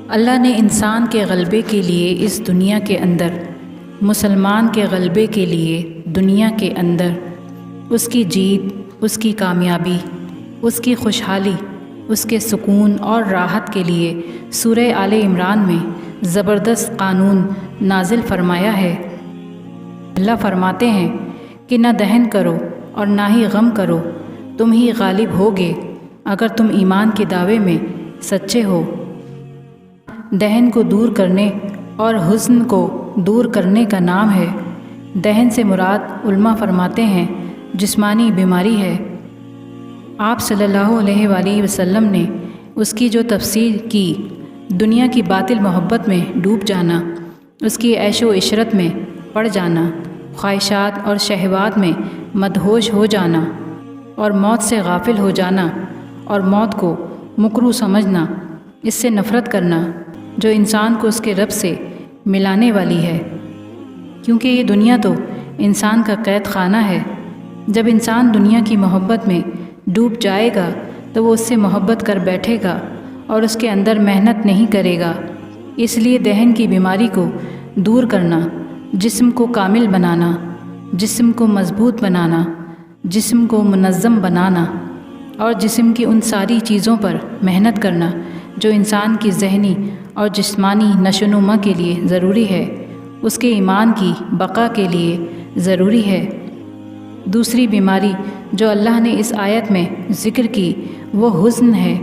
اللہ نے انسان کے غلبے کے لیے اس دنیا کے اندر، مسلمان کے غلبے کے لیے دنیا کے اندر، اس کی جیت، اس کی کامیابی، اس کی خوشحالی، اس کے سکون اور راحت کے لیے سورہ آل عمران میں زبردست قانون نازل فرمایا ہے۔ اللہ فرماتے ہیں کہ نہ دہن کرو اور نہ ہی غم کرو، تم ہی غالب ہوگے اگر تم ایمان کے دعوے میں سچے ہو۔ دہن کو دور کرنے اور حزن کو دور کرنے کا نام ہے۔ دہن سے مراد علماء فرماتے ہیں جسمانی بیماری ہے۔ آپ صلی اللہ علیہ وآلہ وسلم نے اس کی جو تفسیر کی، دنیا کی باطل محبت میں ڈوب جانا، اس کی عیش و عشرت میں پڑ جانا، خواہشات اور شہوات میں مدہوش ہو جانا، اور موت سے غافل ہو جانا، اور موت کو مکروہ سمجھنا، اس سے نفرت کرنا جو انسان کو اس کے رب سے ملانے والی ہے، کیونکہ یہ دنیا تو انسان کا قید خانہ ہے۔ جب انسان دنیا کی محبت میں ڈوب جائے گا تو وہ اس سے محبت کر بیٹھے گا اور اس کے اندر محنت نہیں کرے گا۔ اس لیے دہن کی بیماری کو دور کرنا، جسم کو کامل بنانا، جسم کو مضبوط بنانا، جسم کو منظم بنانا، اور جسم کی ان ساری چیزوں پر محنت کرنا جو انسان کی ذہنی اور جسمانی نشو و نما کے لیے ضروری ہے، اس کے ایمان کی بقا کے لیے ضروری ہے۔ دوسری بیماری جو اللہ نے اس آیت میں ذکر کی وہ حزن ہے،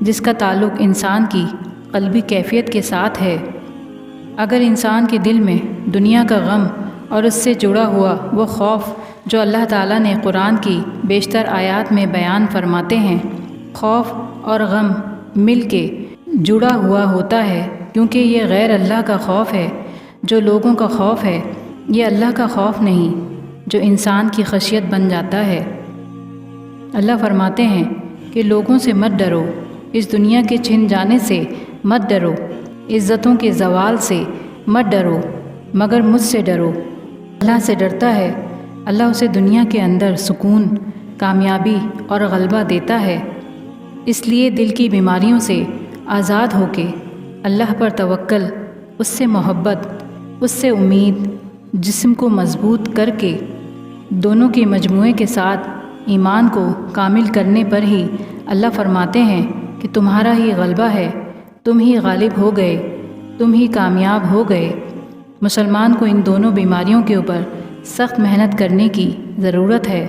جس کا تعلق انسان کی قلبی کیفیت کے ساتھ ہے۔ اگر انسان کے دل میں دنیا کا غم اور اس سے جڑا ہوا وہ خوف جو اللہ تعالیٰ نے قرآن کی بیشتر آیات میں بیان فرماتے ہیں، خوف اور غم مل کے جڑا ہوا ہوتا ہے، کیونکہ یہ غیر اللہ کا خوف ہے۔ جو لوگوں کا خوف ہے یہ اللہ کا خوف نہیں، جو انسان کی خشیت بن جاتا ہے۔ اللہ فرماتے ہیں کہ لوگوں سے مت ڈرو، اس دنیا کے چھن جانے سے مت ڈرو، عزتوں کے زوال سے مت ڈرو، مگر مجھ سے ڈرو۔ اللہ سے ڈرتا ہے، اللہ اسے دنیا کے اندر سکون، کامیابی اور غلبہ دیتا ہے۔ اس لیے دل کی بیماریوں سے آزاد ہو کے اللہ پر توکل، اس سے محبت، اس سے امید، جسم کو مضبوط کر کے دونوں کے مجموعے کے ساتھ ایمان کو کامل کرنے پر ہی اللہ فرماتے ہیں کہ تمہارا ہی غلبہ ہے، تم ہی غالب ہو گئے، تم ہی کامیاب ہو گئے۔ مسلمان کو ان دونوں بیماریوں کے اوپر سخت محنت کرنے کی ضرورت ہے۔